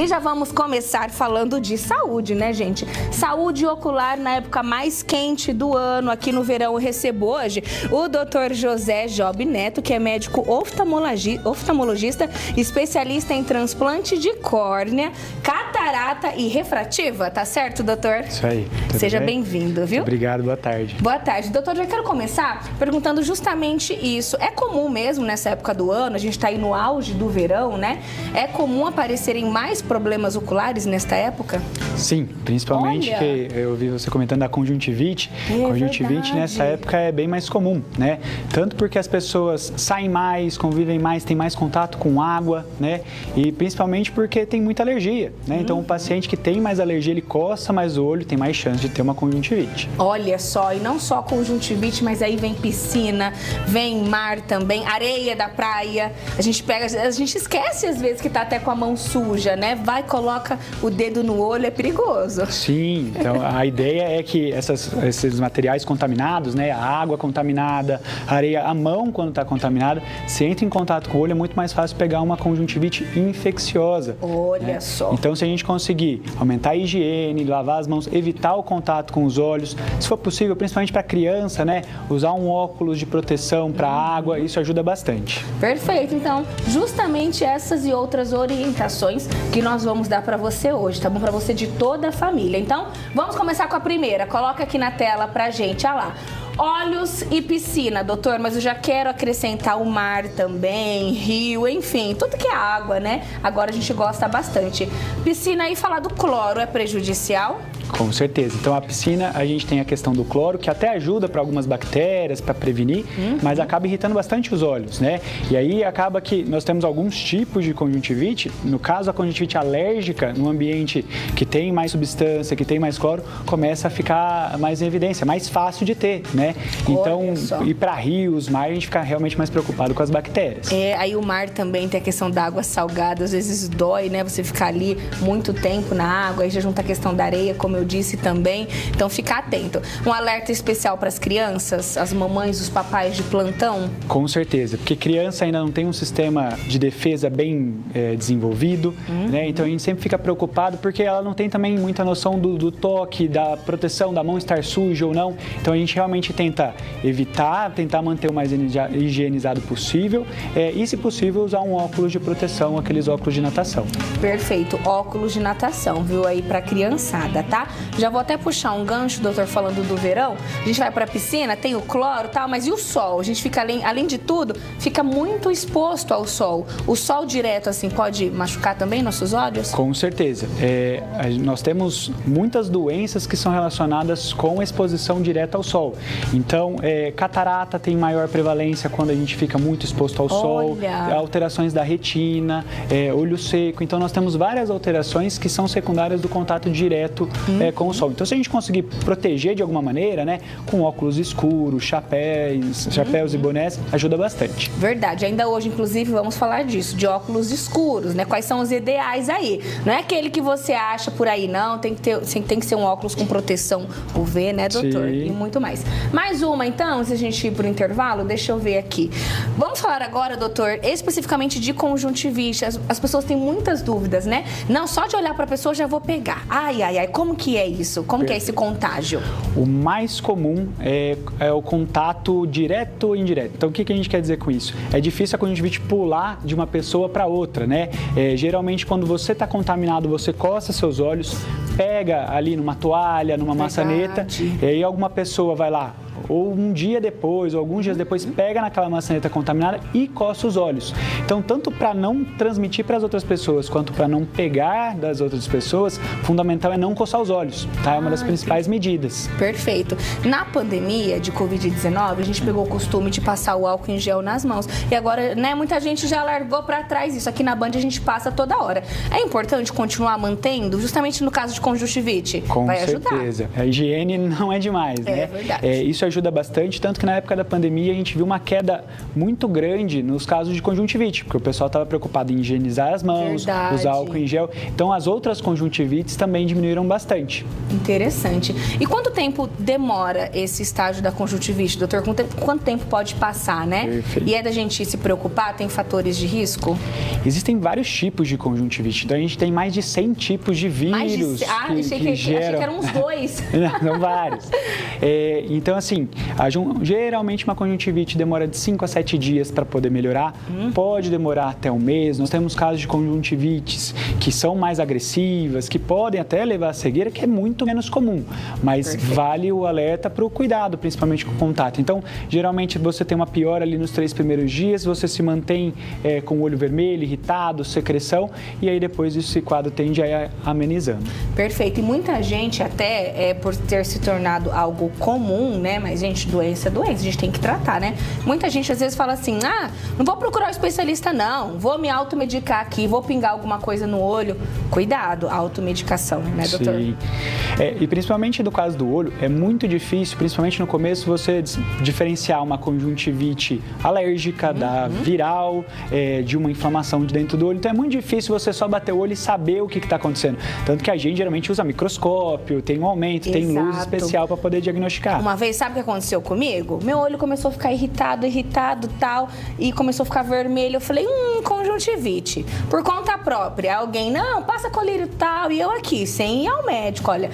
E já vamos começar falando de saúde, né, gente? Saúde ocular na época mais quente do ano. Aqui no verão eu recebo hoje o Dr. José Job Neto, que é médico oftalmologista, especialista em transplante de córnea, catarata e refrativa. Tá certo, doutor? Isso aí. Seja bem-vindo, viu? Obrigado, boa tarde. Boa tarde. Doutor, já quero começar perguntando justamente isso. É comum mesmo nessa época do ano, a gente está aí no auge do verão, né? É comum aparecerem mais problemas oculares nesta época? Sim, principalmente que eu vi você comentando da conjuntivite. Conjuntivite nessa época é bem mais comum, né? Tanto porque as pessoas saem mais, convivem mais, têm mais contato com água, né? E principalmente porque tem muita alergia, né? Então o paciente que tem mais alergia, ele coça mais o olho, tem mais chance de ter uma conjuntivite. Olha só, e não só conjuntivite, mas aí vem piscina, vem mar também, areia da praia. A gente esquece às vezes que tá até com a mão suja, né? Vai, coloca o dedo no olho, é perigoso. Sim, então a ideia é que esses materiais contaminados, né? A água contaminada, a areia, a mão quando está contaminada, se entra em contato com o olho, é muito mais fácil pegar uma conjuntivite infecciosa. Olha só. Então, se a gente conseguir aumentar a higiene, lavar as mãos, evitar o contato com os olhos, se for possível, principalmente para criança, né? Usar um óculos de proteção para água, isso ajuda bastante. Perfeito. Então, justamente essas e outras orientações que nós vamos dar para você hoje, tá bom? Para você de toda a família. Então, vamos começar com a primeira. Coloca aqui na tela pra gente, olha lá. Olhos e piscina, doutor, mas eu já quero acrescentar o mar também, rio, enfim, tudo que é água, né? Agora a gente gosta bastante. Piscina, e falar do cloro é prejudicial? Com certeza. Então, a piscina, a gente tem a questão do cloro, que até ajuda para algumas bactérias, para prevenir, mas acaba irritando bastante os olhos, né? E aí acaba que nós temos alguns tipos de conjuntivite. No caso, a conjuntivite alérgica, no ambiente que tem mais substância, que tem mais cloro, começa a ficar mais em evidência, mais fácil de ter, né? Então, ir para rios, mar, a gente fica realmente mais preocupado com as bactérias. Aí o mar também tem a questão da água salgada, às vezes dói, né? Você ficar ali muito tempo na água, aí já junta a questão da areia, como eu disse também, então fica atento. Um alerta especial para as crianças, as mamães, os papais de plantão? Com certeza, porque criança ainda não tem um sistema de defesa bem desenvolvido, né? Então a gente sempre fica preocupado porque ela não tem também muita noção do toque, da proteção, da mão estar suja ou não. Então a gente realmente tenta evitar, tentar manter o mais higienizado possível e, se possível, usar um óculos de proteção, aqueles óculos de natação. Perfeito, óculos de natação, viu, aí pra criançada, tá? Já vou até puxar um gancho, doutor, falando do verão. A gente vai pra piscina, tem o cloro e tal, mas e o sol? A gente fica, além de tudo, fica muito exposto ao sol. O sol direto, assim, pode machucar também nossos olhos? Com certeza. Nós temos muitas doenças que são relacionadas com a exposição direta ao sol. Então, catarata tem maior prevalência quando a gente fica muito exposto ao sol, alterações da retina, olho seco. Então, nós temos várias alterações que são secundárias do contato direto com o sol. Então, se a gente conseguir proteger de alguma maneira, né, com óculos escuros, chapéus e bonés, ajuda bastante. Verdade. Ainda hoje, inclusive, vamos falar disso, de óculos escuros, né? Quais são os ideais aí? Não é aquele que você acha por aí, não. Tem que ser um óculos com proteção UV, né, doutor? Sim. E muito mais. Mais uma, então, se a gente ir pro intervalo, deixa eu ver aqui. Vamos falar agora, doutor, especificamente de conjuntivite. As pessoas têm muitas dúvidas, né? Não, só de olhar pra pessoa já vou pegar. Ai, como que é isso? Como que é esse contágio? O mais comum é o contato direto ou indireto. Então, o que a gente quer dizer com isso? É difícil a conjuntivite pular de uma pessoa para outra, né? Geralmente, quando você está contaminado, você coça seus olhos, pega ali numa toalha, numa maçaneta, e aí alguma pessoa vai lá, ou um dia depois, ou alguns dias depois, pega naquela maçaneta contaminada e coça os olhos. Então, tanto para não transmitir para as outras pessoas, quanto para não pegar das outras pessoas, fundamental é não coçar os olhos, tá? É uma das principais medidas. Perfeito. Na pandemia de Covid-19, a gente pegou o costume de passar o álcool em gel nas mãos. E agora, né, muita gente já largou para trás isso. Aqui na Band a gente passa toda hora. É importante continuar mantendo, justamente no caso de conjuntivite? Com vai ajudar. certeza. A higiene não é demais, né? É verdade. Isso ajuda bastante, tanto que na época da pandemia a gente viu uma queda muito grande nos casos de conjuntivite, porque o pessoal estava preocupado em higienizar as mãos, Verdade. usar álcool em gel. Então, as outras conjuntivites também diminuíram bastante. Interessante. E quanto tempo demora esse estágio da conjuntivite, doutor? Quanto tempo pode passar, né? Perfeito. E é da gente se preocupar? Tem fatores de risco? Existem vários tipos de conjuntivite. Então, a gente tem mais de 100 tipos de vírus achei que eram uns 2. Não, são vários. Então, assim, geralmente uma conjuntivite demora de 5 a 7 dias para poder melhorar. Pode demorar até um mês. Nós temos casos de conjuntivites que são mais agressivas, que podem até levar à cegueira, que é muito menos comum. Mas vale o alerta para o cuidado, principalmente com o contato. Então, geralmente você tem uma piora ali nos 3 primeiros dias, você se mantém com o olho vermelho, irritado, secreção, e aí depois esse quadro tende a ir amenizando. Perfeito. E muita gente, até por ter se tornado algo comum, né? Mas, gente, doença é doença, a gente tem que tratar, né? Muita gente às vezes fala assim, não vou procurar um especialista não, vou me automedicar aqui, vou pingar alguma coisa no olho. Cuidado, automedicação, né, doutor? Sim. E principalmente no caso do olho, é muito difícil, principalmente no começo, você diferenciar uma conjuntivite alérgica da viral, de uma inflamação de dentro do olho. Então é muito difícil você só bater o olho e saber o que está acontecendo. Tanto que a gente geralmente usa microscópio, tem um aumento, tem luz especial para poder diagnosticar. Uma vez, sabe o que aconteceu comigo? Meu olho começou a ficar irritado tal, e começou a ficar vermelho. Eu falei, conjuntivite. Por conta própria. Alguém, não, passa colírio tal, e eu aqui, sem ir ao médico. Olha,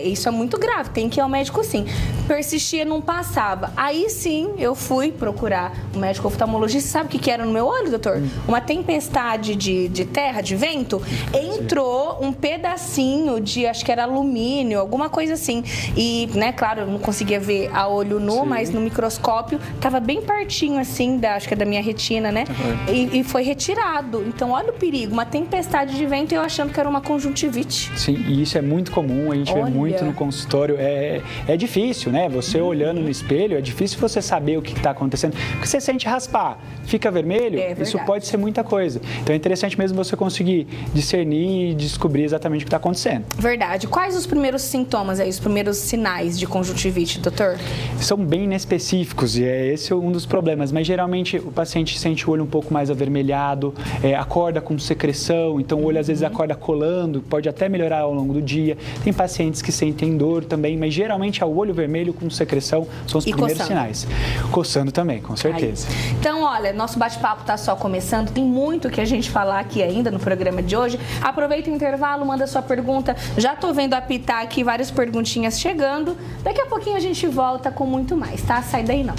isso é muito grave, tem que ir ao médico sim. Persistia, não passava. Aí sim, eu fui procurar um médico oftalmologista. Sabe o que era no meu olho, doutor? Uma tempestade de terra, de vento, entrou um pedacinho de, acho que era alumínio, alguma coisa assim. E, né, claro, eu não conseguia ver a olho nu, mas no microscópio tava bem pertinho, assim, acho que é da minha retina, né? E foi retirado. Então, olha o perigo, uma tempestade de vento e eu achando que era uma conjuntivite. Sim, e isso é muito comum, a gente vê muito no consultório. É difícil, né? Você olhando no espelho, é difícil você saber o que está acontecendo. Porque você sente raspar, fica vermelho, isso pode ser muita coisa. Então é interessante mesmo você conseguir discernir e descobrir exatamente o que está acontecendo. Verdade. Quais os primeiros sintomas aí, os primeiros sinais de conjuntivite, doutor? São bem inespecíficos e esse é um dos problemas, mas geralmente o paciente sente o olho um pouco mais avermelhado, acorda com secreção, então o olho às vezes acorda colando, pode até melhorar ao longo do dia. Tem pacientes que sentem dor também, mas geralmente é o olho vermelho com secreção são os primeiros sinais. Coçando também, com certeza. Aí. Então, olha, nosso bate-papo está só começando, tem muito que a gente falar aqui ainda no programa de hoje. Aproveita o intervalo, manda sua pergunta. Já tô vendo apitar aqui várias perguntinhas chegando. Daqui a pouquinho a gente volta com muito mais, tá? Sai daí não.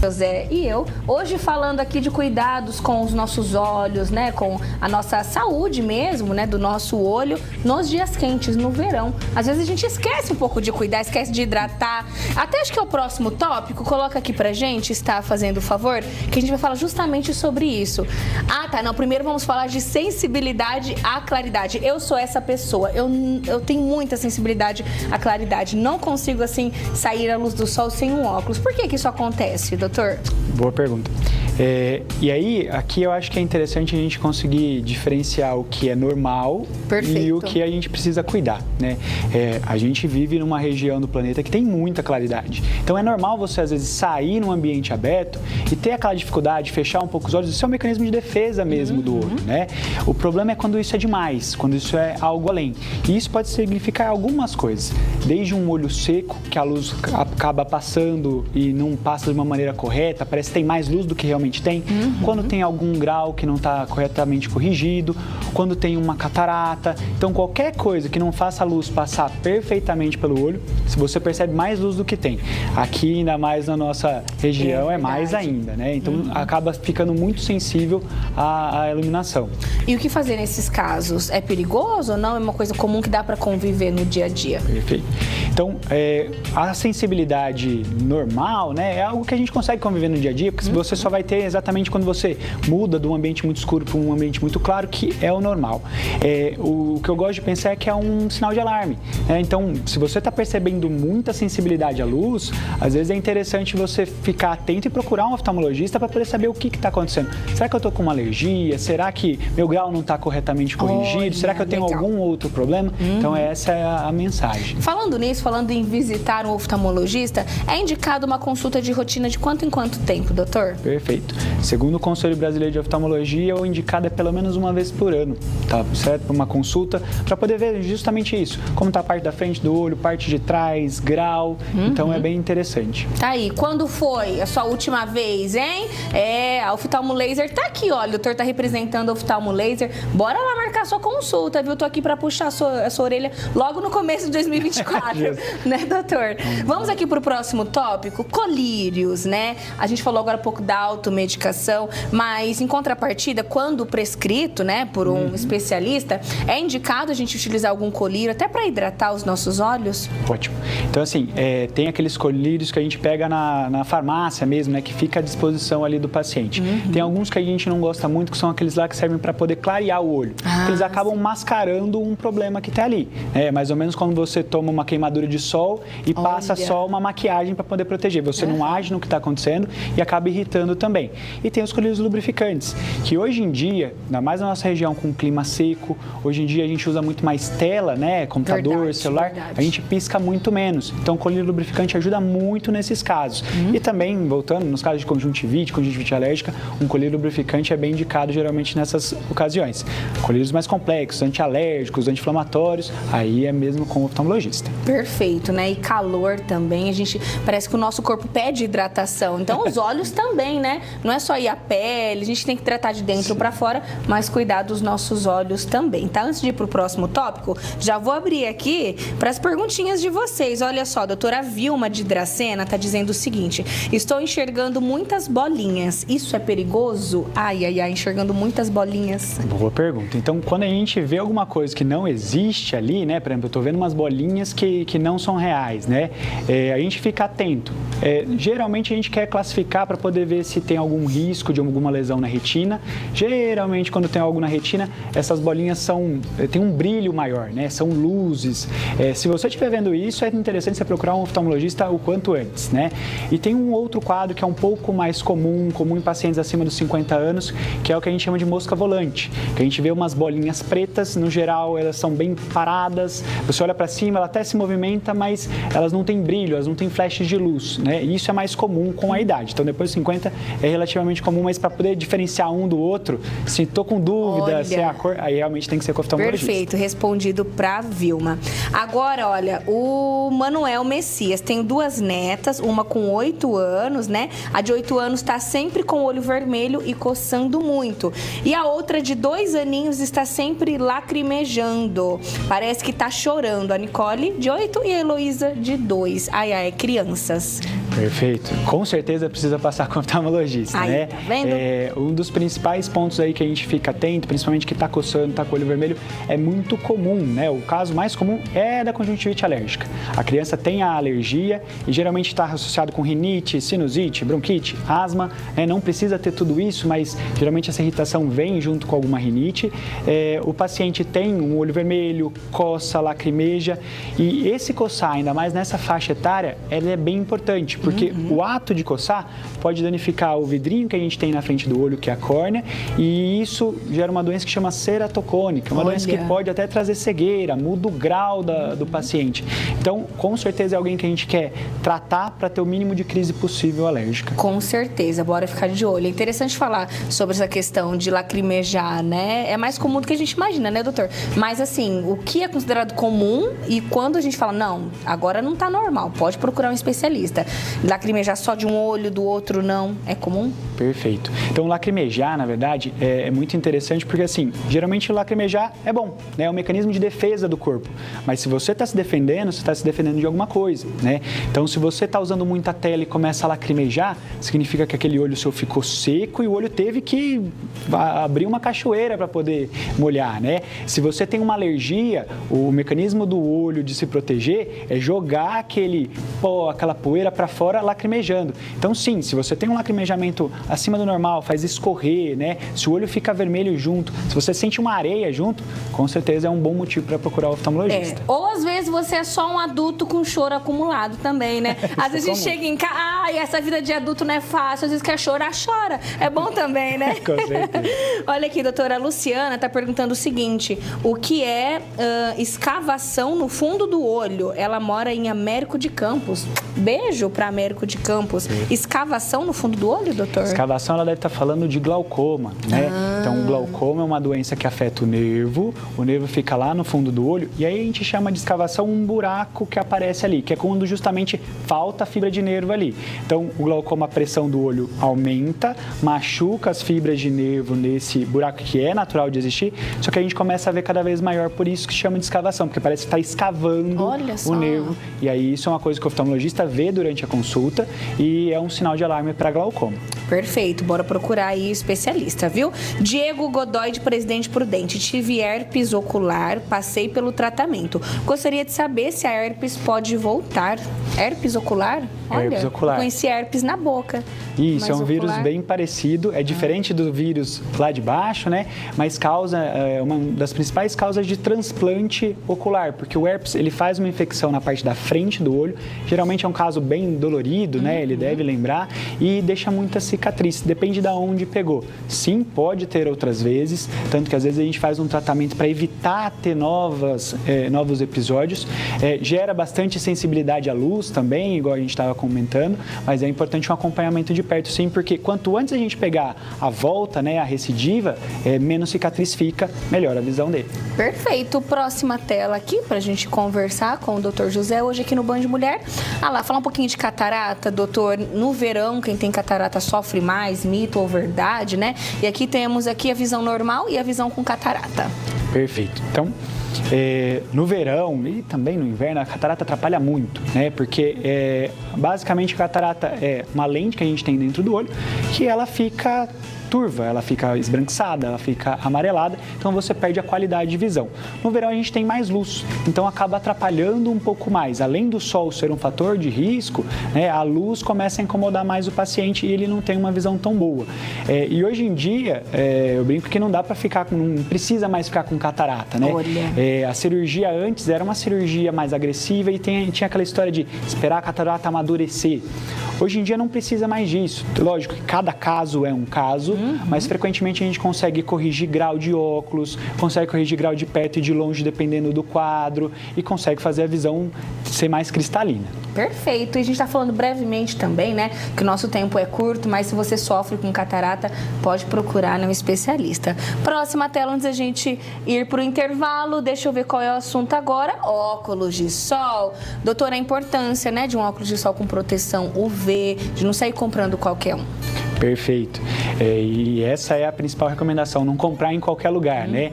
José e eu, hoje falando aqui de cuidados com os nossos olhos, né, com a nossa saúde mesmo, né, do nosso olho nos dias quentes, no verão. Às vezes a gente esquece um pouco de cuidar, esquece de hidratar. Até acho que é o próximo tópico, coloca aqui pra gente, está fazendo o favor, que a gente vai falar justamente sobre isso. Não, primeiro vamos falar de sensibilidade à claridade. Eu sou essa pessoa, eu tenho muita sensibilidade à claridade, não consigo assim sair à luz do sol sem um óculos. Por que isso acontece, doutor? Boa pergunta. E aí, aqui eu acho que é interessante a gente conseguir diferenciar o que é normal e o que a gente precisa cuidar, né? A gente vive numa região do planeta que tem muita claridade. Então é normal você, às vezes, sair num ambiente aberto e ter aquela dificuldade de fechar um pouco os olhos. Isso é um mecanismo de defesa mesmo do olho, né? O problema é quando isso é demais, quando isso é algo além. E isso pode significar algumas coisas. Desde um olho seco, que a luz acaba passando e não passa de uma maneira correta, parece que tem mais luz do que realmente tem, quando tem algum grau que não está corretamente corrigido, quando tem uma catarata. Então, qualquer coisa que não faça a luz passar perfeitamente pelo olho, se você percebe mais luz do que tem. Aqui, ainda mais na nossa região, é mais ainda, né? Então, acaba ficando muito sensível à iluminação. E o que fazer nesses casos? É perigoso ou não? É uma coisa comum que dá para conviver no dia a dia? Perfeito. Então, a sensibilidade normal, né, é algo que a gente consegue conviver no dia a dia, porque você só vai ter ter exatamente quando você muda de um ambiente muito escuro para um ambiente muito claro, que é o normal. O que eu gosto de pensar é que é um sinal de alarme. Então, se você está percebendo muita sensibilidade à luz, às vezes é interessante você ficar atento e procurar um oftalmologista para poder saber o que está acontecendo. Será que eu estou com uma alergia? Será que meu grau não está corretamente corrigido? Olha, será que eu tenho algum outro problema? Então, essa é a mensagem. Falando nisso, falando em visitar um oftalmologista, é indicado uma consulta de rotina de quanto em quanto tempo, doutor? Perfeito. Segundo o Conselho Brasileiro de Oftalmologia, o indicado é pelo menos uma vez por ano, tá certo? Para uma consulta, para poder ver justamente isso, como está a parte da frente do olho, parte de trás, grau, então é bem interessante. Tá aí, quando foi a sua última vez, hein? A Oftalmo Laser tá aqui, olha, o doutor tá representando a Oftalmo Laser, bora lá marcar sua consulta, viu? Tô aqui para puxar a sua orelha logo no começo de 2024, né, doutor? Vamos aqui pro próximo tópico, colírios, né? A gente falou agora um pouco da automedicação, mas em contrapartida, quando prescrito, né, por um especialista, é indicado a gente utilizar algum colírio até para hidratar os nossos olhos? Ótimo. Então, assim, tem aqueles colírios que a gente pega na farmácia mesmo, né, que fica à disposição ali do paciente. Tem alguns que a gente não gosta muito, que são aqueles lá que servem para poder clarear o olho. Eles acabam mascarando um problema que está ali. É mais ou menos quando você toma uma queimadura de sol e passa só uma maquiagem para poder proteger. Você não age no que está acontecendo e acaba irritando também. E tem os colírios lubrificantes, que hoje em dia, ainda mais na nossa região com clima seco, hoje em dia a gente usa muito mais tela, né, computador, celular, a gente pisca muito menos. Então, o colírio lubrificante ajuda muito nesses casos. E também, voltando, nos casos de conjuntivite alérgica, um colírio lubrificante é bem indicado geralmente nessas ocasiões. Colírios mais complexos, antialérgicos, anti-inflamatórios, aí é mesmo com o oftalmologista. Perfeito, né? E calor também, parece que o nosso corpo pede hidratação. Então, os olhos também, né? Não é só ir a pele, a gente tem que tratar de dentro para fora, mas cuidar dos nossos olhos também, tá? Antes de ir pro próximo tópico, já vou abrir aqui para as perguntinhas de vocês. Olha só, a doutora Vilma de Dracena tá dizendo o seguinte: estou enxergando muitas bolinhas. Isso é perigoso? Ai, enxergando muitas bolinhas. Boa pergunta. Então, quando a gente vê alguma coisa que não existe ali, né? Por exemplo, eu tô vendo umas bolinhas que não são reais, né? A gente fica atento. Geralmente a gente quer classificar para poder ver se tem algum risco de alguma lesão na retina. Geralmente, quando tem algo na retina, essas bolinhas têm um brilho maior, né? São luzes. Se você estiver vendo isso, é interessante você procurar um oftalmologista o quanto antes, né? E tem um outro quadro que é um pouco mais comum em pacientes acima dos 50 anos, que é o que a gente chama de mosca volante, que a gente vê umas bolinhas pretas, no geral elas são bem paradas, você olha para cima, ela até se movimenta, mas elas não têm brilho, elas não têm flashes de luz, né? E isso é mais comum com a idade. Então, depois dos 50 é relativamente comum, mas para poder diferenciar um do outro, se estou com dúvida, se é a cor, aí realmente tem que ser com o oftalmologista. Perfeito, respondido para Vilma. Agora, olha, o Manuel Messias tem 2 netas, uma com 8 anos, né? A de 8 anos está sempre com o olho vermelho e coçando muito. E a outra de 2 aninhos está sempre lacrimejando. Parece que está chorando. A Nicole, de 8, e a Heloísa, de 2. Crianças. Perfeito. Com certeza precisa passar com o oftalmologista, né? Tá vendo? Um dos principais pontos aí que a gente fica atento, principalmente que está coçando, está com o olho vermelho, é muito comum, né? O caso mais comum é da conjuntivite alérgica. A criança tem a alergia e geralmente está associado com rinite, sinusite, bronquite, asma, né? Não precisa ter tudo isso, mas geralmente essa irritação vem junto com alguma rinite. O paciente tem um olho vermelho, coça, lacrimeja, e esse coçar, ainda mais nessa faixa etária, ele é bem importante, porque o ato de coçar pode danificar o vidrinho que a gente tem na frente do olho, que é a córnea, e isso gera uma doença que chama ceratocônica, uma doença que pode até trazer cegueira, muda o grau do paciente. Então, com certeza é alguém que a gente quer tratar para ter o mínimo de crise possível alérgica. Com certeza, bora ficar de olho. É interessante falar sobre essa questão de lacrimejar, né? É mais comum do que a gente imagina, né, doutor? Mas, assim, o que é considerado comum e quando a gente fala, não, agora não tá normal, pode procurar um especialista. Lacrimejar só de um olho, do outro não, é comum? Perfeito. Então, lacrimejar, na verdade, é muito interessante porque, assim, geralmente lacrimejar é bom, né? É um mecanismo de defesa do corpo. Mas se você está se defendendo, você está se defendendo de alguma coisa, né? Então, se você está usando muita tela e começa a lacrimejar, significa que aquele olho seu ficou seco e o olho teve que abrir uma cachoeira para poder molhar, né? Se você tem uma alergia, o mecanismo do olho de se proteger é jogar aquele pó, aquela poeira para fora fora lacrimejando. Então, sim, se você tem um lacrimejamento acima do normal, faz escorrer, né? Se o olho fica vermelho junto, se você sente uma areia junto, com certeza é um bom motivo para procurar o oftalmologista. Ou às vezes você é só um adulto com choro acumulado também, né? Às vezes a gente chega em casa, essa vida de adulto não é fácil, às vezes quer chorar, chora. É bom também, né? Com certeza. Olha aqui, doutora Luciana está perguntando o seguinte: o que é escavação no fundo do olho? Ela mora em Américo de Campos. Beijo para Américo de Campos. Escavação no fundo do olho, doutor? Escavação, ela deve estar falando de glaucoma, né? Então, o glaucoma é uma doença que afeta o nervo fica lá no fundo do olho, e aí a gente chama de escavação um buraco que aparece ali, que é quando justamente falta a fibra de nervo ali. Então, o glaucoma, a pressão do olho aumenta, machuca as fibras de nervo nesse buraco que é natural de existir, só que a gente começa a ver cada vez maior, por isso que chama de escavação, porque parece que está escavando o nervo, e aí isso é uma coisa que o oftalmologista vê durante a consulta e é um sinal de alarme para glaucoma. Perfeito, bora procurar aí o especialista, viu? Diego Godoy, de Presidente Prudente. Tive herpes ocular, passei pelo tratamento. Gostaria de saber se a herpes pode voltar. Herpes ocular? Olha, herpes ocular. Conheci herpes na boca. Isso, é um vírus bem parecido, é diferente do vírus lá de baixo, né? Mas causa, uma das principais causas de transplante ocular, porque o herpes, ele faz uma infecção na parte da frente do olho, geralmente é um caso bem dolorido, né? Ele deve lembrar, e deixa muita cicatriz, depende de onde pegou. Sim, pode ter outras vezes, tanto que às vezes a gente faz um tratamento para evitar ter novos episódios, gera bastante sensibilidade à luz também, igual a gente estava comentando, mas é importante um acompanhamento de perto, sim, porque quanto antes a gente pegar a volta, né, a recidiva, menos cicatriz fica, melhor a visão dele. Perfeito. Próxima tela aqui pra gente conversar com o Dr. José, hoje aqui no Band Mulher. Falar um pouquinho de catarata, doutor. No verão, quem tem catarata sofre mais, mito ou verdade, né? E aqui temos aqui a visão normal e a visão com catarata. Perfeito. Então, no verão e também no inverno, a catarata atrapalha muito, né? Porque basicamente a catarata é uma lente que a gente tem dentro do olho que ela fica turva, ela fica esbranquiçada, ela fica amarelada, então você perde a qualidade de visão. No verão a gente tem mais luz, então acaba atrapalhando um pouco mais. Além do sol ser um fator de risco, né, a luz começa a incomodar mais o paciente e ele não tem uma visão tão boa. E hoje em dia, eu brinco que não dá para ficar, não precisa mais ficar com catarata, né? A cirurgia antes era uma cirurgia mais agressiva e tinha aquela história de esperar a catarata amadurecer. Hoje em dia não precisa mais disso. Lógico que cada caso é um caso, mas frequentemente a gente consegue corrigir grau de óculos, consegue corrigir grau de perto e de longe dependendo do quadro e consegue fazer a visão ser mais cristalina. Perfeito. E a gente está falando brevemente também, né, que o nosso tempo é curto, mas se você sofre com catarata, pode procurar um especialista. Próxima tela, antes da gente ir para o intervalo, deixa eu ver qual é o assunto agora. Óculos de sol. Doutora, a importância, né, de um óculos de sol com proteção UV, de não sair comprando qualquer um. Perfeito. E essa é a principal recomendação, não comprar em qualquer lugar, né?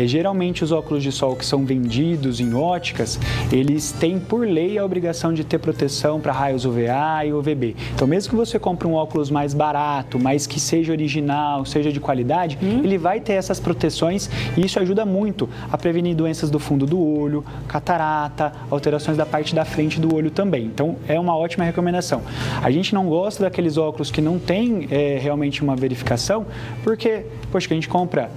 Geralmente os óculos de sol que são vendidos em óticas, eles têm por lei a obrigação de ter proteção para raios UVA e UVB. Então mesmo que você compre um óculos mais barato, mas que seja original, seja de qualidade, ele vai ter essas proteções e isso ajuda muito a prevenir doenças do fundo do olho, catarata, alterações da parte da frente do olho também. Então é uma ótima recomendação. A gente não gosta daqueles óculos que não tem realmente uma verificação, porque, poxa, que a gente compra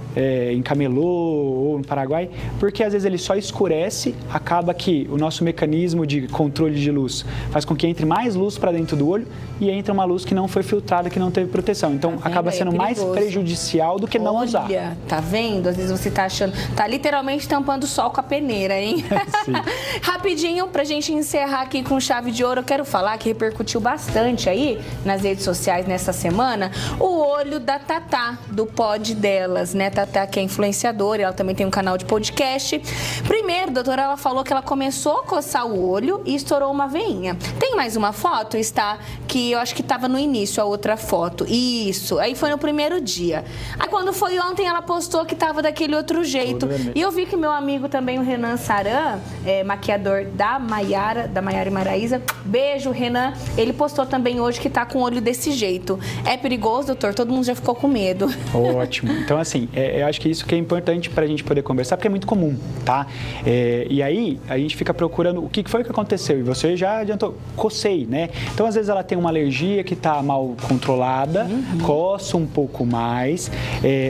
em camelô ou no Paraguai, porque às vezes ele só escurece, acaba que o nosso mecanismo de controle de luz faz com que entre mais luz para dentro do olho e entra uma luz que não foi filtrada, que não teve proteção. Então, acaba sendo mais prejudicial do que não usar. Olha, tá vendo? Às vezes você tá achando, tá literalmente tampando o sol com a peneira, hein? Sim. Rapidinho, pra gente encerrar aqui com chave de ouro, eu quero falar que repercutiu bastante aí nas redes sociais nessa semana, o olho da Tatá, do pod delas, né? Tatá, que é influenciadora, ela também tem um canal de podcast. Primeiro, doutora, ela falou que ela começou a coçar o olho e estourou uma veinha. Tem mais uma foto? Está, que eu acho que estava no início, a outra foto. Isso, aí foi no primeiro dia. Aí quando foi ontem, ela postou que estava daquele outro jeito. E eu vi que meu amigo também, o Renan Saran, maquiador da Maiara e Maraísa, beijo, Renan, ele postou também hoje que tá com o olho desse jeito. É perigoso, doutor? Todo mundo já ficou com medo. Ótimo. Então, assim, eu acho que isso que é importante para a gente poder conversar, porque é muito comum, tá? E aí, a gente fica procurando o que foi que aconteceu. E você já adiantou, cocei, né? Então, às vezes, ela tem uma alergia que está mal controlada, coça um pouco mais.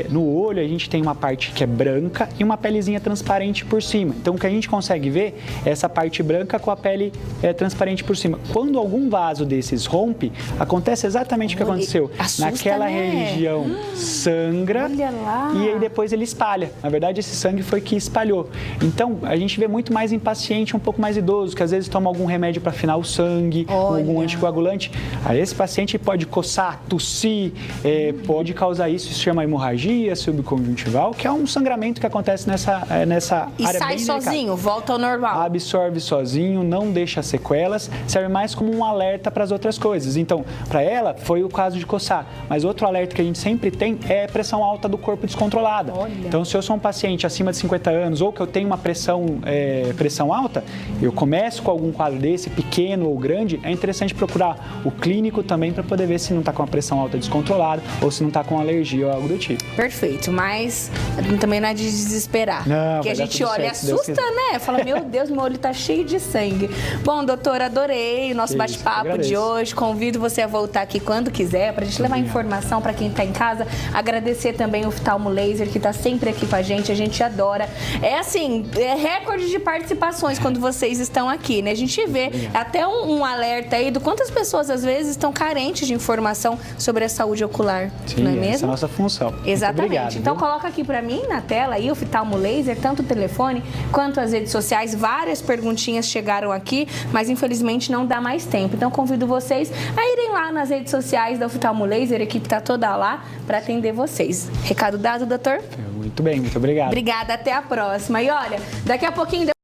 No olho, a gente tem uma parte que é branca e uma pelezinha transparente por cima. Então, o que a gente consegue ver é essa parte branca com a pele transparente por cima. Quando algum vaso desses rompe, acontece exatamente o que aconteceu. Assusta, naquela né? região sangra. Olha lá. E aí depois ele espalha. Na verdade, esse sangue foi que espalhou. Então, a gente vê muito mais em paciente um pouco mais idoso, que às vezes toma algum remédio para afinar o sangue, algum anticoagulante. Aí esse paciente pode coçar, tossir, pode causar isso se chama hemorragia subconjuntival, que é um sangramento que acontece nessa E área sai bem sozinho, delicada. volta ao normal. Absorve sozinho, não deixa sequelas, serve mais como um alerta para as outras coisas. Então, para ela, foi o caso de coçar. Mas outro alerta que a gente sempre tem é pressão alta do corpo descontrolada. Olha. Então, se eu sou um paciente acima de 50 anos ou que eu tenho uma pressão alta, eu começo com algum quadro desse, pequeno ou grande, é interessante procurar o clínico também para poder ver se não está com uma pressão alta descontrolada ou se não está com alergia ou algo do tipo. Perfeito, mas também não é de desesperar. Não, porque a vai dar gente tudo olha e certo, se Deus assusta, né? Fala, meu Deus, meu olho tá cheio de sangue. Bom, doutora, adorei o nosso Que bate-papo isso, de eu hoje. Convido você a voltar aqui quando quiser, pra gente levar informação pra quem tá em casa. Agradecer também o Oftalmo Laser, que tá sempre aqui com a gente adora. É assim, é recorde de participações quando vocês estão aqui, né? A gente vê até um alerta aí do quantas pessoas às vezes estão carentes de informação sobre a saúde ocular, Sim, não é essa é mesmo? a nossa função. Muito Exatamente. obrigado, Então viu? coloca aqui pra mim na tela aí o Oftalmo Laser, tanto o telefone quanto as redes sociais. Várias perguntinhas chegaram aqui, mas infelizmente não dá mais tempo. Então convido vocês a irem lá nas redes sociais da Oftalmo Laser, a equipe tá toda lá para atender vocês. Recado dado, doutor? Muito bem, muito obrigado. Obrigada, até a próxima. E olha, daqui a pouquinho